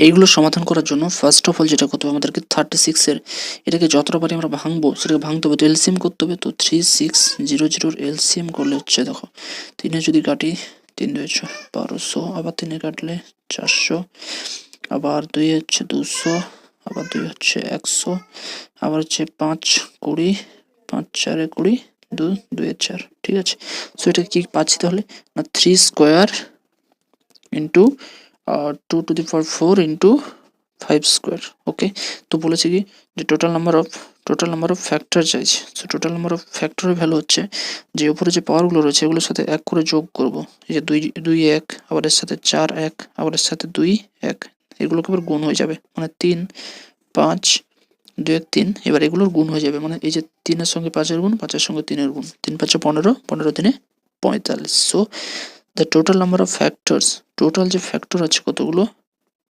এইগুলো সমাধান করার জন্য ফার্স্ট অফ অল যেটা করতে হবে আমাদেরকে 36-এর এটাকে যতটা পারি আমরা ভাঙবো সেটাকে ভাঙতে হবে, তো এলসিএম করতে হবে। তো 3600 এলসিএম করলে হচ্ছে দেখো 3 যদি কাটি 3 2 1200, আবার 3 কাটলে 400, আবার 2 হচ্ছে 200, আবার 2 হচ্ছে 100, আবার হচ্ছে 5 20, 5 4 20, 2 2 4। ঠিক আছে, সো এটা কি পাচ্ছি তাহলে না 3 square into 2 to the power 4 into 5 square. Okay, তো বলেছে কি যে টোটাল নাম্বার অফ ফ্যাক্টর চাইছে। সো টোটাল নাম্বার অফ ফ্যাক্টরের ভ্যালু হচ্ছে যে উপরে যে পাওয়ারগুলো রয়েছে এগুলোর সাথে 1 করে যোগ করব। এই যে 2 2 1, আবার এর সাথে 4 1, আবার এর সাথে 2 1, এগুলোকে আবার গুণ হয়ে যাবে, মানে 3 5 2 1 3, এবার এগুলোর গুণ হয়ে যাবে, মানে এই যে 3-এর সঙ্গে 5-এর গুণ, 5-এর সঙ্গে 3-এর গুণ, 3 5 15, 15 3 45। So the total number of factors, total যে ফ্যাক্টর আছে কতগুলো